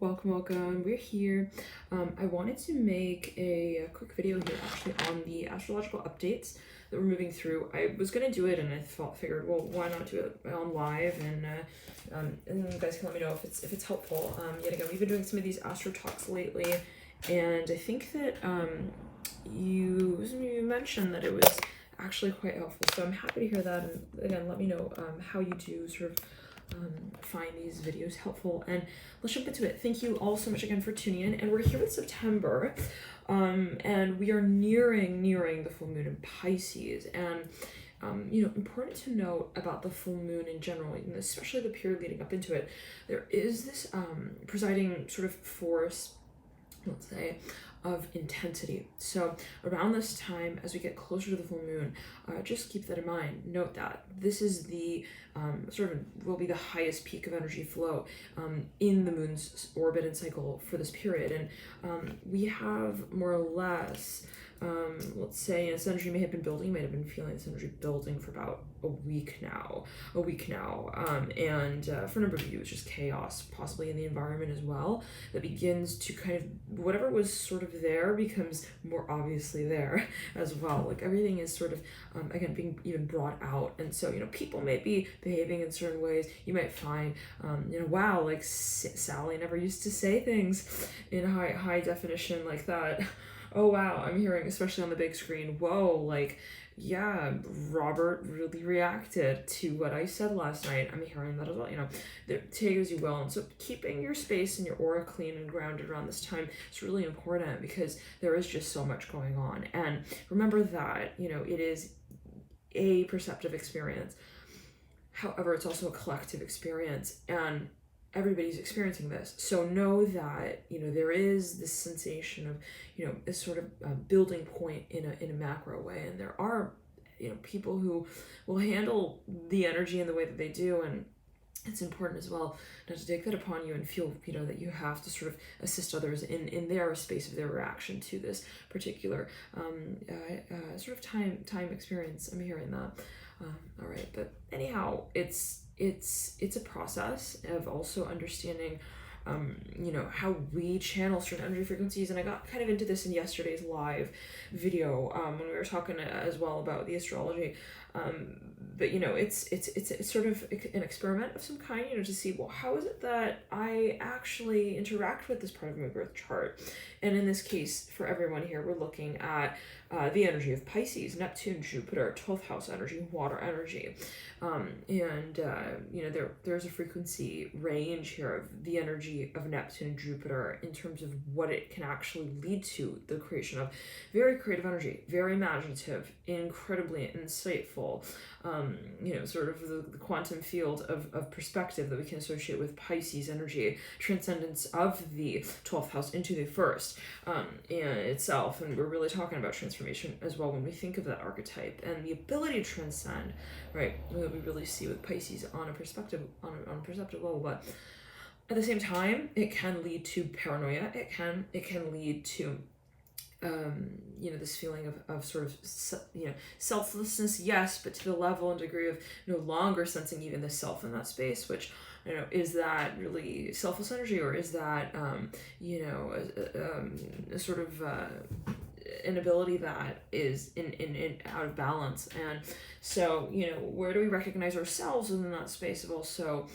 welcome. We're here. I wanted to make a quick video here actually on the astrological updates that we're moving through. I was gonna do it and I figured, well, why not do it on live, and you guys can let me know if it's helpful. Yet again, we've been doing some of these astro talks lately, and I think that you mentioned that it was actually quite helpful. So I'm happy to hear that, and again, let me know how you do sort of find these videos helpful, and let's jump into it. Thank you all so much again for tuning in, and we're here with September, and we are nearing the full moon in Pisces, and important to note about the full moon in general, and especially the period leading up into it, there is this presiding sort of force, let's say, of intensity. So around this time, as we get closer to the full moon, just keep that in mind. Note that this is the will be the highest peak of energy flow in the moon's orbit and cycle for this period. And we have more or less, let's say, this energy may have been building, you might have been feeling this energy building for about a week now. And for a number of you, it's just chaos, possibly in the environment as well, that begins to kind of, whatever was sort of there becomes more obviously there as well. Like everything is sort of, again, being even brought out. And so, people may be behaving in certain ways. You might find, wow, like Sally never used to say things in high definition like that. Oh wow, I'm hearing, especially on the big screen, whoa, like, yeah, Robert really reacted to what I said last night. I'm hearing that as well, take it as you will. And so keeping your space and your aura clean and grounded around this time is really important, because there is just so much going on. And remember that, it is a perceptive experience. However, it's also a collective experience, and everybody's experiencing this. So know that, there is this sensation of, this sort of building point in a macro way. And there are, people who will handle the energy in the way that they do. And it's important as well not to take that upon you and feel, that you have to sort of assist others in their space of their reaction to this particular sort of time experience. I'm hearing that. All right. But anyhow, it's a process of also understanding, how we channel certain energy frequencies. And I got kind of into this in yesterday's live video, when we were talking as well about the astrology. But it's sort of an experiment of some kind, to see, well, how is it that I actually interact with this part of my birth chart? And in this case, for everyone here, we're looking at the energy of Pisces, Neptune, Jupiter, 12th house energy, water energy. There's a frequency range here of the energy of Neptune and Jupiter in terms of what it can actually lead to, the creation of very creative energy, very imaginative, incredibly insightful, sort of the quantum field of perspective that we can associate with Pisces energy, transcendence of the 12th house into the first in itself. And we're really talking about transformation as well when we think of that archetype, and the ability to transcend, right? That we really see with Pisces on a perspective, on a perceptive level. But at the same time, it can lead to paranoia. It can lead to this feeling of sort of, selflessness, yes, but to the level and degree of no longer sensing even the self in that space, which, is that really selfless energy, or is that, a sort of an ability that is in out of balance? And so, where do we recognize ourselves within that space of also,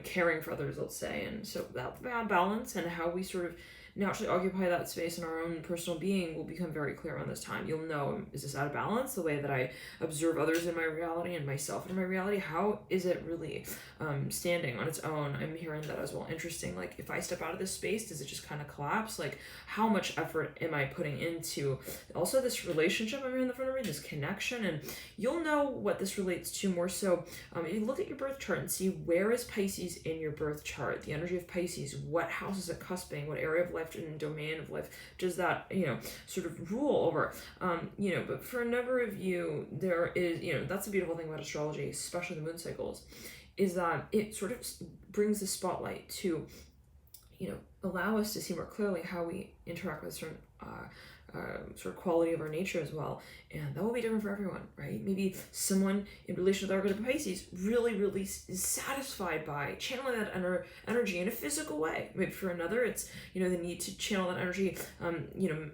caring for others, let's say? And so that balance and how we sort of naturally occupy that space in our own personal being will become very clear on this time. You'll know, is this out of balance? The way that I observe others in my reality and myself in my reality, how is it really standing on its own? I'm hearing that as well. Interesting. Like, if I step out of this space, does it just kind of collapse? Like, how much effort am I putting into also this relationship I'm in the front of me, this connection? And you'll know what this relates to more so. You look at your birth chart and see, where is Pisces in your birth chart? The energy of Pisces, what house is it cusping? What area of life and domain of life does that sort of rule over? But for a number of you, there is, that's the beautiful thing about astrology, especially the moon cycles, is that it sort of brings the spotlight to allow us to see more clearly how we interact with certain sort of quality of our nature as well. And that will be different for everyone, right? Maybe someone in relation to the archetype of Pisces really, really is satisfied by channeling that energy in a physical way. Maybe for another, it's, the need to channel that energy,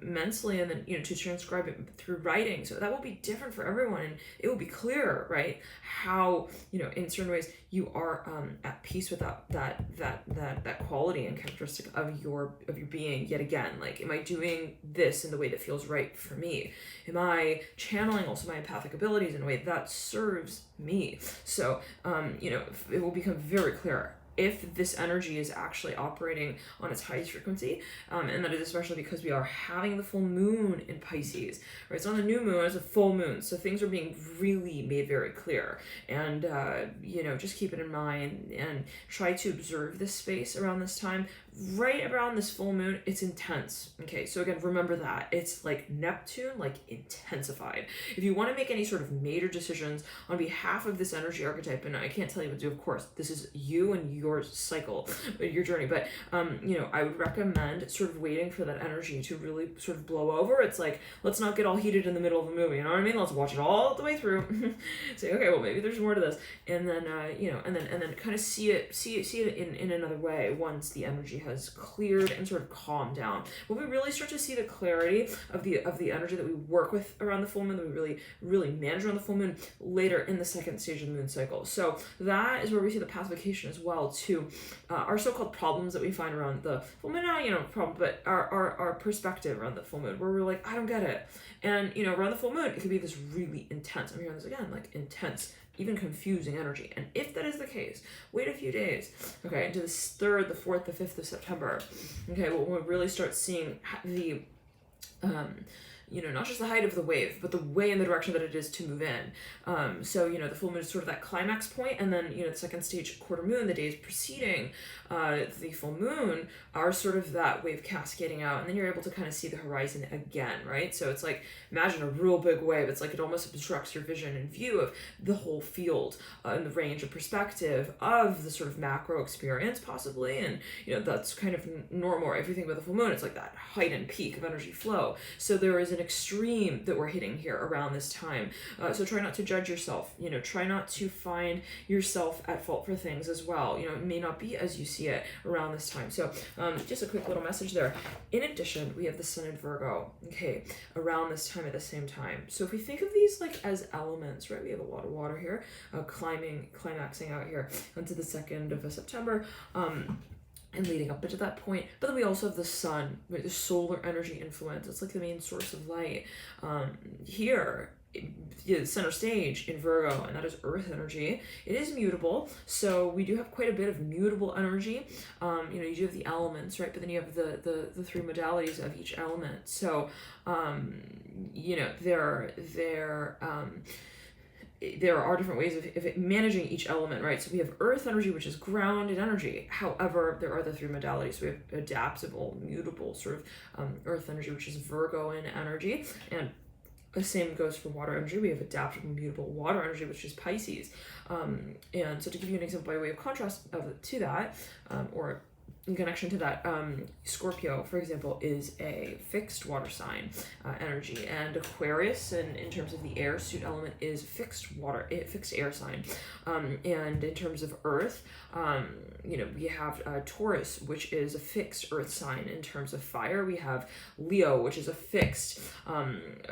mentally, and then, to transcribe it through writing. So that will be different for everyone, and it will be clearer, right? How, in certain ways you are at peace with that quality and characteristic of your being. Yet again, like, am I doing this in the way that feels right for me? Am I channeling also my empathic abilities in a way that serves me? So, it will become very clear if this energy is actually operating on its highest frequency, and that is especially because we are having the full moon in Pisces, right? It's not a new moon, it's a full moon, so things are being really made very clear. And just keep it in mind and try to observe this space around this time. Right around this full moon, it's intense. Okay, so again, remember that it's like Neptune, like intensified. If you want to make any sort of major decisions on behalf of this energy archetype, and I can't tell you what to do, of course, this is you and your cycle, your journey, but I would recommend sort of waiting for that energy to really sort of blow over. It's like, let's not get all heated in the middle of the movie, you know what I mean? Let's watch it all the way through. Say, okay, well, maybe there's more to this, and then and then kind of see it in another way once the energy has cleared and sort of calmed down. When we really start to see the clarity of the energy that we work with around the full moon, that we really manage around the full moon later in the second stage of the moon cycle. So that is where we see the pacification as well to our so-called problems that we find around the full moon. Problem, but our perspective around the full moon, where we're like, I don't get it. And around the full moon, it could be this really intense, I'm hearing this again, like intense, even confusing energy. And if that is the case, wait a few days, okay, into the 3rd, the 4th, the 5th of September, okay, well, we'll really start seeing the not just the height of the wave, but the way in the direction that it is to move in. So, the full moon is sort of that climax point, and then, the second stage quarter moon, the days preceding the full moon, are sort of that wave cascading out, and then you're able to kind of see the horizon again, right? So it's like, imagine a real big wave. It's like it almost obstructs your vision and view of the whole field and the range of perspective of the sort of macro experience, possibly, and, that's kind of normal. If you think about the full moon, it's like that height and peak of energy flow. So there is an extreme that we're hitting here around this time. So try not to judge yourself, try not to find yourself at fault for things as well. It may not be as you see it around this time. So just a quick little message there. In addition, we have the sun in Virgo, okay, around this time at the same time. So if we think of these like as elements, right, we have a lot of water here, climaxing out here into the 2nd of September, and leading up into that point. But then we also have the sun, right, the solar energy influence. It's like the main source of light. Here, center stage in Virgo, and that is earth energy. It is mutable, so we do have quite a bit of mutable energy. You do have the elements, right, but then you have the 3 modalities of each element. So there are different ways of managing each element, right? So we have earth energy, which is grounded energy. However, there are the 3 modalities. We have adaptable, mutable sort of earth energy, which is Virgo in energy, and the same goes for water energy. We have adaptable, mutable water energy, which is Pisces. And so to give you an example by way of contrast to that, or in connection to that, Scorpio, for example, is a fixed water sign energy, and Aquarius, in terms of the air suit element, is fixed air sign. And in terms of earth, we have Taurus, which is a fixed earth sign. In terms of fire, we have Leo, which is a fixed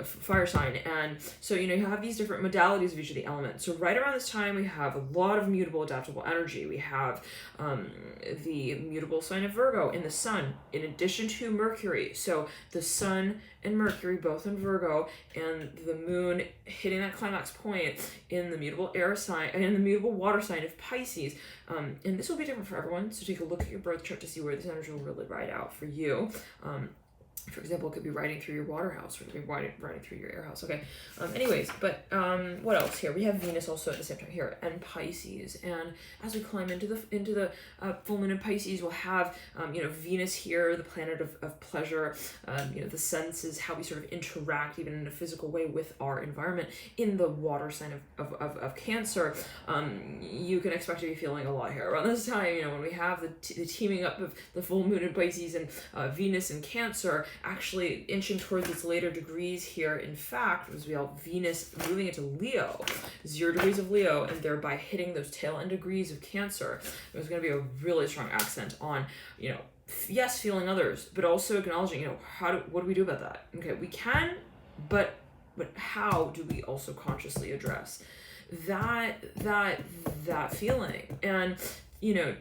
fire sign. And so, you have these different modalities of each of the elements. So right around this time, we have a lot of mutable, adaptable energy. We have the mutable sign of Virgo in the sun, in addition to Mercury. So the sun and Mercury both in Virgo, and the moon hitting that climax point in the mutable air sign and in the mutable water sign of Pisces. And this will be different for everyone, so take a look at your birth chart to see where this energy will really ride out for you. For example, it could be riding through your water house, or it could be riding through your air house. Okay. Anyways, but what else here? We have Venus also at the same time here, and Pisces. And as we climb into the full moon in Pisces, we'll have Venus here, the planet of pleasure. The senses, how we sort of interact even in a physical way with our environment. In the water sign of Cancer, you can expect to be feeling a lot here around this time. When we have the teaming up of the full moon in Pisces and Venus in Cancer. actually inching towards its later degrees here, in fact, as we all Venus moving into Leo, 0 degrees of Leo, and thereby hitting those tail end degrees of Cancer. There's going to be a really strong accent on, you know, yes, feeling others, but also acknowledging, you know, what do we do about that? Okay, we can, but how do we also consciously address that feeling? And, you know,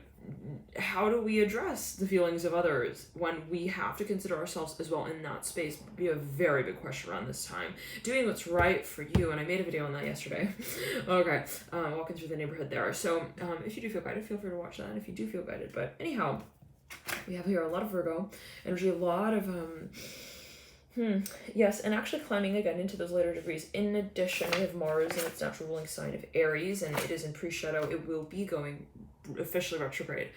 how do we address the feelings of others when we have to consider ourselves as well in that space? Be a very big question around this time. Doing what's right for you, and I made a video on that yesterday. Okay, walking through the neighborhood there. So if you do feel guided, feel free to watch that if you do feel guided. But anyhow, we have here a lot of Virgo energy, a lot of yes, and actually climbing again into those later degrees. In addition, we have Mars in its natural ruling sign of Aries, and it is in pre-shadow. It will be going officially retrograde.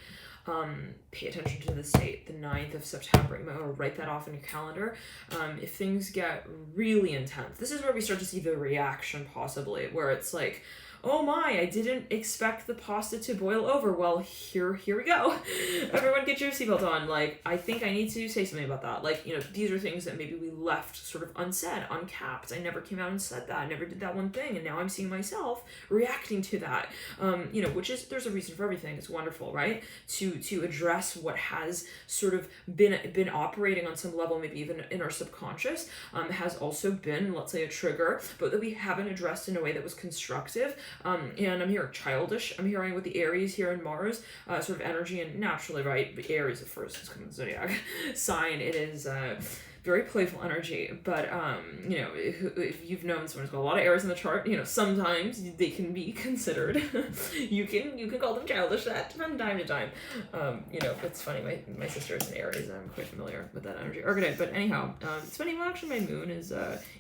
Pay attention to this date, the 9th of September. You might want to write that off in your calendar. If things get really intense, this is where we start to see the reaction, possibly, where it's like, oh my, I didn't expect the pasta to boil over. Well, here we go. Everyone get your seatbelt on. Like, I think I need to say something about that. Like, you know, these are things that maybe we left sort of unsaid, uncapped. I never came out and said that. I never did that one thing. And now I'm seeing myself reacting to that. You know, which is, there's a reason for everything. It's wonderful, right? To address what has sort of been operating on some level, maybe even in our subconscious, has also been, let's say, a trigger, but that we haven't addressed in a way that was constructive. And I'm hearing childish. I'm hearing with the Aries here in Mars, sort of energy, and naturally, right, Aries at first is coming zodiac sign. It is very playful energy, but you know, if you've known someone who's got a lot of Aries in the chart, you know, sometimes they can be considered. you can call them childish from time to time. You know, it's funny. My sister is an Aries, and I'm quite familiar with that energy archetype. But anyhow, it's funny. Well, actually, my moon is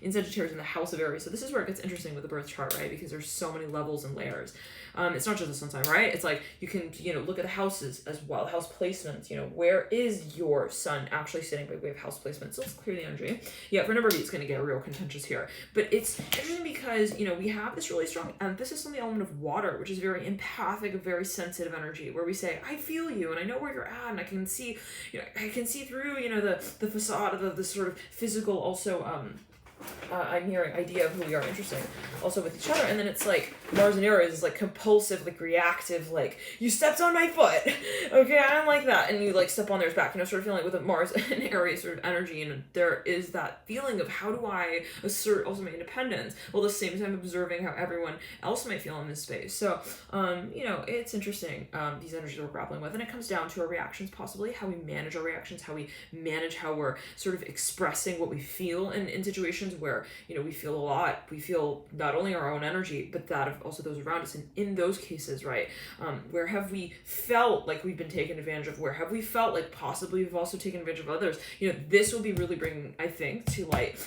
in Sagittarius in the house of Aries, so this is where it gets interesting with the birth chart, right? Because there's so many levels and layers. It's not just the sun sign, right? It's like you can, you know, look at the houses as well, house placements. You know, where is your sun actually sitting by way of house placement? So let's clear the energy. Yeah, for a number of you, it's going to get real contentious here. But it's interesting because, you know, we have this really strong emphasis on the element of water, which is very empathic, very sensitive energy, where we say, I feel you, and I know where you're at, and I can see, you know, I can see through, you know, the facade of the sort of physical, also, I'm hearing idea of who we are interesting also with each other. And then it's like Mars and Aries is like compulsive, like reactive, like you stepped on my foot. Okay, I don't like that. And you like step on theirs back, you know, sort of feeling with a Mars and Aries sort of energy. And there is that feeling of how do I assert also my independence while at the same time observing how everyone else might feel in this space. So, you know, it's interesting, these energies that we're grappling with. And it comes down to our reactions, possibly how we manage our reactions, how we manage how we're sort of expressing what we feel in situations where, you know, we feel a lot. We feel not only our own energy, but that of also those around us. And in those cases, right, where have we felt like we've been taken advantage of? Where have we felt like possibly we've also taken advantage of others? You know, this will be really bringing, I think, to light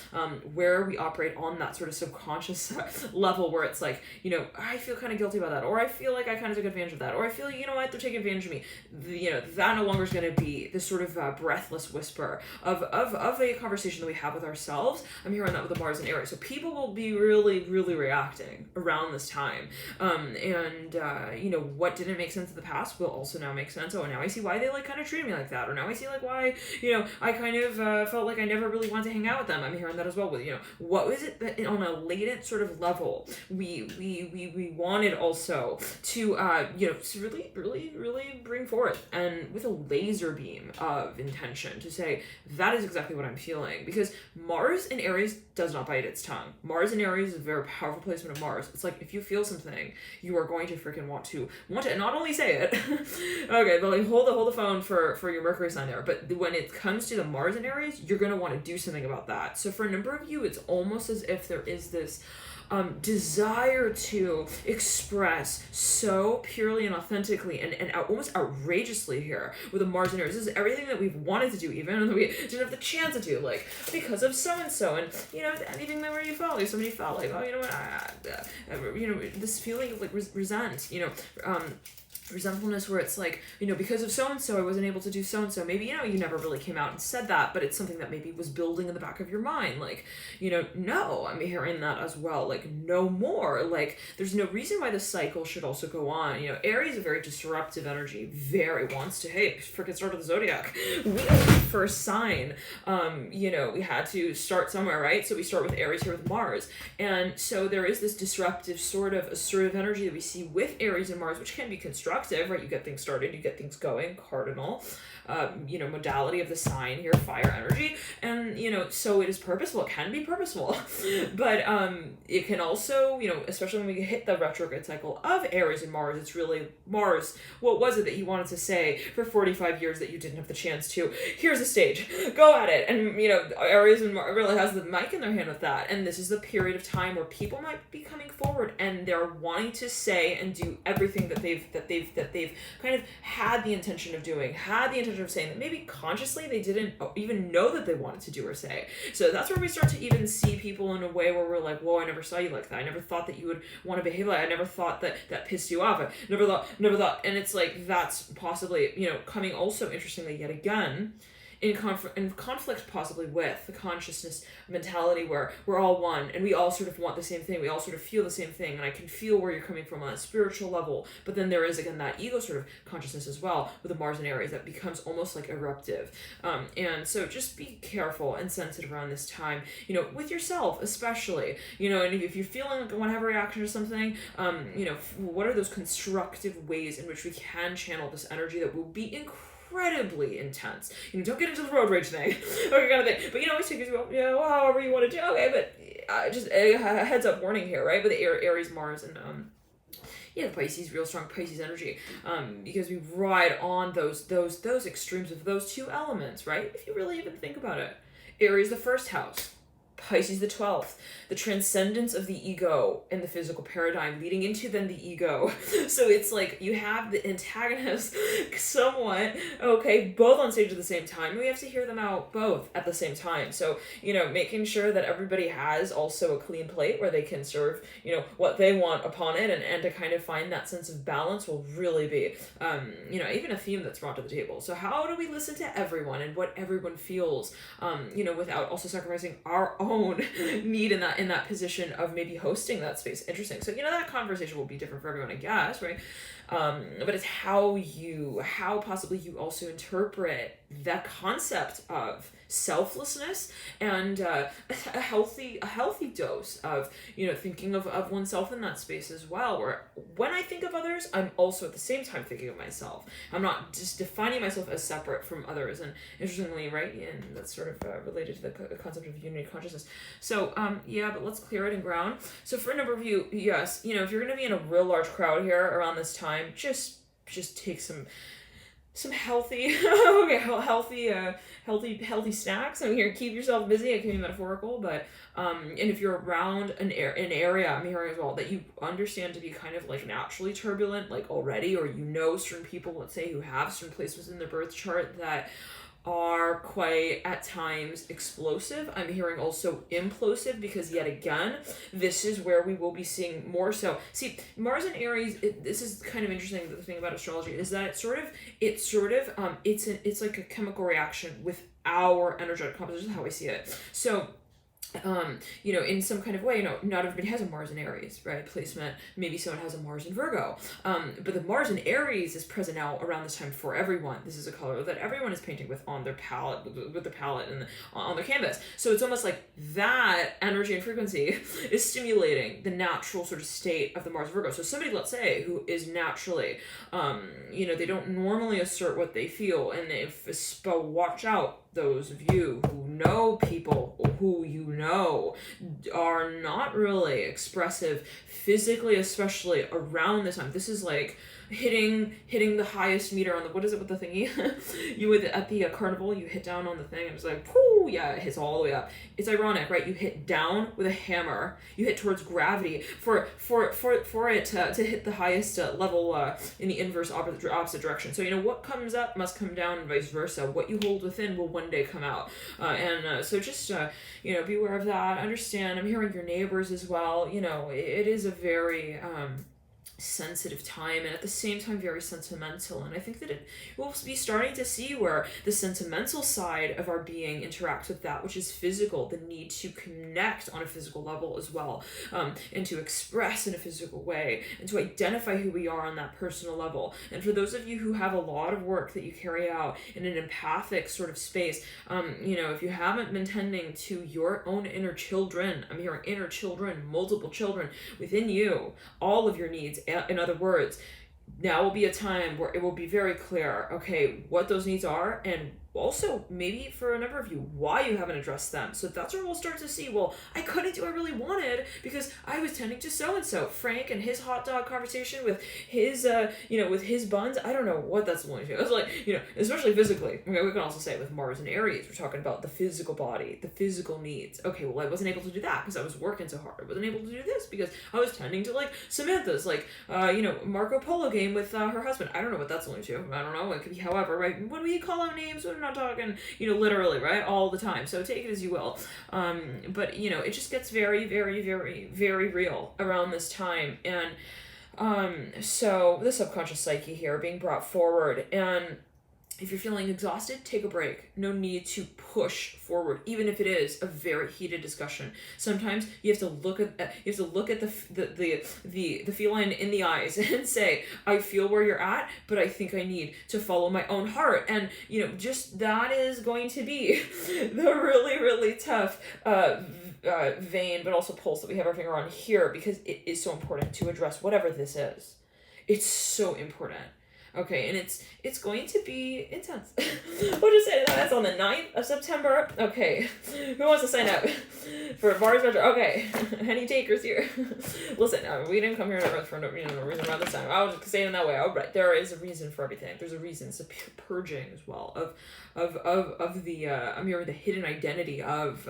where we operate on that sort of subconscious level where it's like, you know, I feel kind of guilty about that, or I feel like I kind of took advantage of that, or I feel, you know what, they're taking advantage of me. You know, that no longer is going to be this sort of breathless whisper of a conversation that we have with ourselves. I'm hearing that with the Mars and Aries. So people will be really, really reacting around this time. You know, what didn't make sense in the past will also now make sense. Oh, now I see why they like kind of treated me like that. Or now I see like why, you know, I kind of felt like I never really wanted to hang out with them. I'm hearing that as well with, you know, what was it that on a latent sort of level we wanted also to, you know, to really, really, really bring forth and with a laser beam of intention to say, that is exactly what I'm feeling. Because Mars in Aries does not bite its tongue. Mars in Aries is a very powerful placement of Mars. It's like, if you feel something, you are going to freaking want to not only say it, okay, but like hold the phone for your Mercury sign there. But when it comes to the Mars in Aries, you're going to want to do something about that. So for a number of you, it's almost as if there is this desire to express so purely and authentically and almost outrageously here with the Mars and Aries. This is everything that we've wanted to do, even though we didn't have the chance to do, like, because of so-and-so, and, you know, anything that where you felt, like, somebody felt like, oh, you know what, you know, this feeling of, like, resent, you know, resentfulness where it's like, because of so-and-so I wasn't able to do so-and-so. Maybe, you never really came out and said that, but it's something that maybe was building in the back of your mind. Like, no, I'm hearing that as well. Like, no more. Like, there's no reason why the cycle should also go on. Aries is a very disruptive energy, very wants to, hey, freaking start of the zodiac. We are the first sign. We had to start somewhere, right? So we start with Aries here with Mars. And so there is this disruptive sort of assertive energy that we see with Aries and Mars, which can be constructive, right? You get things started, you get things going, cardinal, modality of the sign here, fire energy. And, so it is purposeful. It can be purposeful. But it can also, especially when we hit the retrograde cycle of Aries and Mars, it's really Mars. What was it that you wanted to say for 45 years that you didn't have the chance to? Here's a stage. Go at it. And, Aries and Mars really has the mic in their hand with that. And this is the period of time where people might be coming forward and they're wanting to say and do everything that they've kind of had the intention of doing, had the intention of saying, that maybe consciously they didn't even know that they wanted to do or say. So that's where we start to even see people in a way where we're like, whoa, I never saw you like that. I never thought that you would want to behave like that. I never thought that pissed you off. I never thought. And it's like, that's possibly, coming also interestingly yet again, in conflict possibly with the consciousness mentality where we're all one and we all sort of want the same thing. We all sort of feel the same thing. And I can feel where you're coming from on that spiritual level. But then there is, again, that ego sort of consciousness as well with the Mars and Aries that becomes almost like eruptive. And so just be careful and sensitive around this time, with yourself especially, and if you're feeling like you want to have a reaction to something, what are those constructive ways in which we can channel this energy that will be incredibly intense. Don't get into the road rage thing, okay, kind of thing. But always take it well, however you want to do. Okay, but just a heads up warning here, right? With the Aries, Mars, and the Pisces, real strong Pisces energy, because we ride on those extremes of those two elements, right? If you really even think about it, Aries the first house. Pisces the 12th, the transcendence of the ego in the physical paradigm leading into then the ego. So it's like you have the antagonists somewhat, okay, both on stage at the same time. We have to hear them out both at the same time. So, making sure that everybody has also a clean plate where they can serve, what they want upon it and to kind of find that sense of balance will really be, even a theme that's brought to the table. So how do we listen to everyone and what everyone feels, without also sacrificing our own need in that position of maybe hosting that space? Interesting. So that conversation will be different for everyone, I guess, right? But it's how possibly you also interpret that concept of selflessness and a healthy dose of thinking of oneself in that space as well, where when I think of others I'm also at the same time thinking of myself. I'm not just defining myself as separate from others. And interestingly, right, and that's sort of related to the concept of unity consciousness. So but let's clear it and ground. So for a number of you, yes, if you're going to be in a real large crowd here around this time, just take some healthy healthy snacks. I'm here, keep yourself busy. It can be metaphorical, but and if you're around an area, I'm hearing as well that you understand to be kind of like naturally turbulent, like already, or certain people, let's say, who have certain placements in their birth chart that are quite at times explosive. I'm hearing also implosive, because yet again, this is where we will be seeing more so. See, Mars and Aries, this is kind of interesting. The thing about astrology is that it's like a chemical reaction with our energetic composition. This is how I see it. So in some kind of way, not everybody has a Mars and Aries, right, placement. Maybe someone has a Mars and Virgo. But the Mars and Aries is present now around this time for everyone. This is a color that everyone is painting with on their palette, with the palette and on their canvas. So it's almost like that energy and frequency is stimulating the natural sort of state of the Mars Virgo. So somebody, let's say, who is naturally, they don't normally assert what they feel. And watch out, those of you who know people who are not really expressive physically, especially around this time. This is like hitting the highest meter on the, what is it with the thingy? You would at the carnival, you hit down on the thing and it's like, whoo, yeah, it hits all the way up. It's ironic, right? You hit down with a hammer, you hit towards gravity for it to hit the highest level in the inverse opposite direction. So what comes up must come down and vice versa. What you hold within will one day come out. So just be aware of that. Understand, I'm hearing your neighbors as well. It is a very sensitive time, and at the same time very sentimental. And I think that it will be starting to see where the sentimental side of our being interacts with that which is physical, the need to connect on a physical level as well, and to express in a physical way, and to identify who we are on that personal level. And for those of you who have a lot of work that you carry out in an empathic sort of space, if you haven't been tending to your own inner children, I'm hearing inner children, multiple children within you, all of your needs, in other words, now will be a time where it will be very clear, okay, what those needs are, and also maybe for a number of you why you haven't addressed them. So that's where we'll start to see, well, I couldn't do what I really wanted because I was tending to so and so. Frank and his hot dog conversation with his with his buns, I don't know what that's going to. It's like, especially physically. Okay, we can also say with Mars and Aries, we're talking about the physical body, the physical needs. Okay, well, I wasn't able to do that because I was working so hard. I wasn't able to do this because I was tending to like Samantha's Marco Polo game with her husband. I don't know what that's going to. I don't know. It could be however, right? When we call out names, we're not talking, literally, right? All the time. So take it as you will. But it just gets very, very, very, very real around this time. And so the subconscious psyche here being brought forward, and if you're feeling exhausted, take a break. No need to push forward, even if it is a very heated discussion. Sometimes you have to look at the feline in the eyes and say, I feel where you're at, but I think I need to follow my own heart. And just that is going to be the really, really tough vein, but also pulse that we have our finger on here, because it is so important to address whatever this is. It's so important. Okay, and it's going to be intense. We'll just say that's on the 9th of September. Okay, who wants to sign up for Mars Retro? Okay, any takers here? Listen, we didn't come here to Earth for no reason around this time. I was just saying it that way. All right, there is a reason for everything. There's a reason. It's a purging as well of the I'm hearing the hidden identity of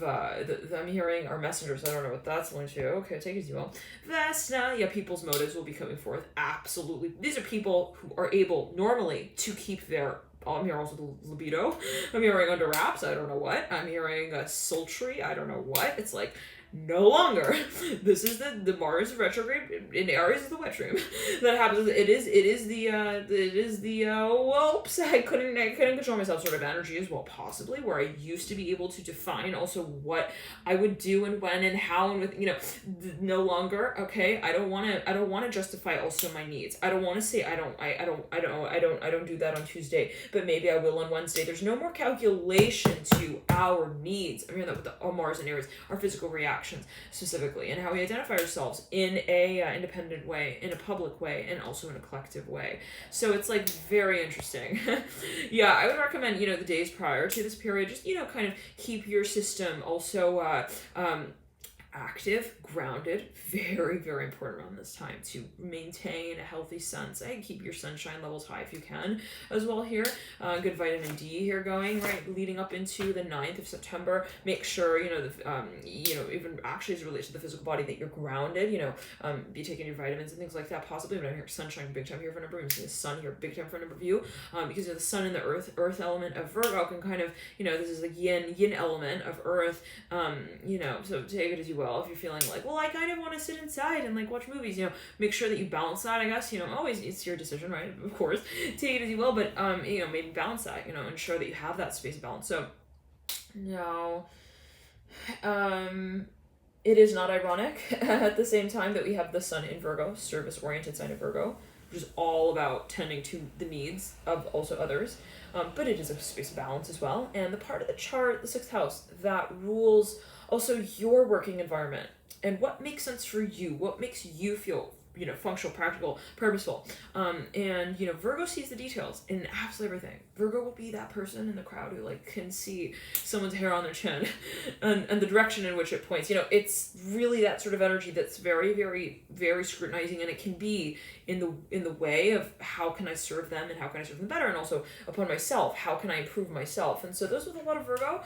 I'm hearing our messengers. I don't know what that's going to. Okay, take it as you will. Vesna, people's motives will be coming forth. Absolutely. These are people who are able normally to keep their, I'm hearing also the libido. I'm hearing under wraps. I don't know what. I'm hearing sultry. I don't know what. It's like, no longer. This is the Mars retrograde in Aries is the wet dream that happens. It is the whoops, I couldn't control myself sort of energy as well, possibly, where I used to be able to define also what I would do and when and how, and with no longer. Okay, I don't want to justify also my needs. I don't want to say I don't do that on Tuesday, but maybe I will on Wednesday. There's no more calculation to our needs. I mean that with the Mars and Aries, our physical reactions specifically, and how we identify ourselves in a independent way, in a public way, and also in a collective way. So it's like very interesting. Yeah, I would recommend the days prior to this period, just kind of keep your system also active, grounded, very, very important around this time to maintain a healthy sense. Keep your sunshine levels high if you can as well here. Good vitamin D here going, right, leading up into the 9th of September. Make sure, even actually as it relates to the physical body, that you're grounded, be taking your vitamins and things like that, possibly. But I'm hearing sunshine big time here for a number of you. I'm seeing the sun here big time for a number of you, because the sun and the earth element of Virgo can kind of, this is the yin element of earth, so take it as you will. If you're feeling like, well, I kind of want to sit inside and like watch movies, make sure that you balance that, I guess, always it's your decision, right? Of course, take it as you will, but maybe balance that, ensure that you have that space of balance. So now, it is not ironic at the same time that we have the sun in Virgo, service-oriented sign of Virgo, which is all about tending to the needs of also others. But it is a space of balance as well. And the part of the chart, the 6th house, that rules also your working environment and what makes sense for you, what makes you feel functional, practical, purposeful. And Virgo sees the details in absolutely everything. Virgo will be that person in the crowd who can see someone's hair on their chin and the direction in which it points. It's really that sort of energy that's very, very, very scrutinizing, and it can be in the way of how can I serve them and how can I serve them better, and also upon myself, how can I improve myself. And so those with a lot of Virgo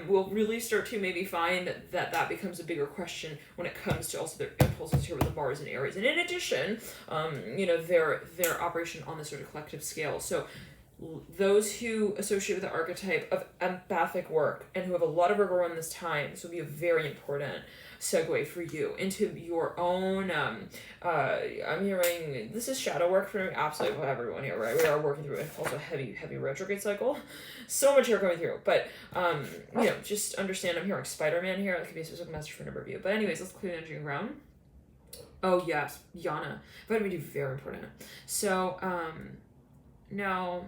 will really start to maybe find that becomes a bigger question when it comes to also their impulses here with the Mars and Aries. And in addition, their operation on this sort of collective scale. So those who associate with the archetype of empathic work and who have a lot of Virgo around this time, this will be a very important segue for you into your own I'm hearing this is shadow work for absolutely everyone here, right? We are working through it. Also heavy retrograde cycle, so much here coming through, but just understand I'm hearing Spider-Man here. That could be a specific message for a number of you, but anyways, let's clear the energy ground. Oh yes, Yana, vitamin D, very important. So now,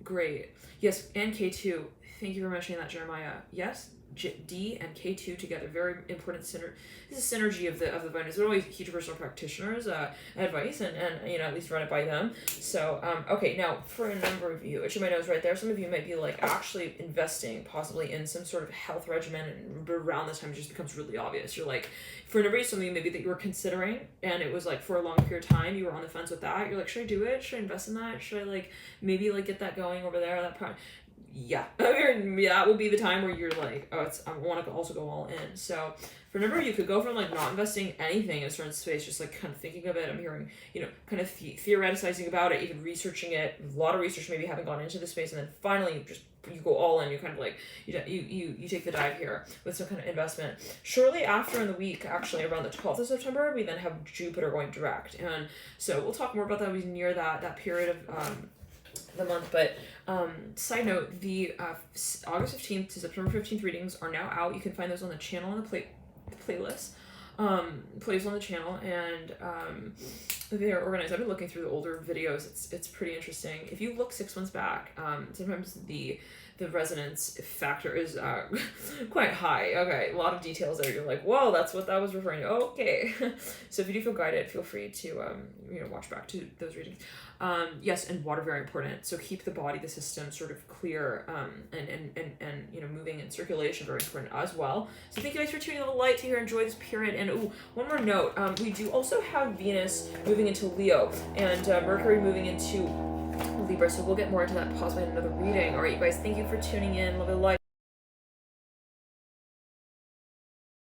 great, yes, and K2, thank you for mentioning that, Jeremiah. Yes, D and K2 together, very important this is synergy of the Venus. They're always huge personal practitioners advice, and at least run it by them. So okay, now for a number of you, itching my nose right there, some of you might be like actually investing possibly in some sort of health regimen, and around this time it just becomes really obvious. You're like, for a number of you, something maybe that you were considering, and it was like for a long period of time you were on the fence with that. You're like, should I do it? Should I invest in that? Should I maybe get that going over there? Yeah, that will be the time where you're like, oh, I want to also go all in. So for a number of you, could go from not investing anything in a certain space, just kind of thinking of it. I'm hearing, kind of theoreticizing about it, even researching it. A lot of research maybe haven't gone into the space, and then finally you go all in. You kind of you take the dive here with some kind of investment. Shortly after in the week, actually around the 12th of September, we then have Jupiter going direct, and so we'll talk more about that. We near that period of the month, but side note, the August 15th to September 15th readings are now out. You can find those on the channel and the playlist plays on the channel, and they're organized. I've been looking through the older videos. It's pretty interesting. If you look 6 months back, sometimes the resonance factor is quite high. Okay, a lot of details there. You're like, whoa, that's what that was referring to. Okay. So if you do feel guided, feel free to watch back to those readings. Yes, and water, very important. So keep the body, the system sort of clear, and moving in circulation, very important as well. So thank you guys for tuning in the light to here. Enjoy this period. And one more note, we do also have Venus moving into Leo and Mercury moving into Libra, so we'll get more into that possibly in another reading. All right, you guys, thank you for tuning in. Love and light.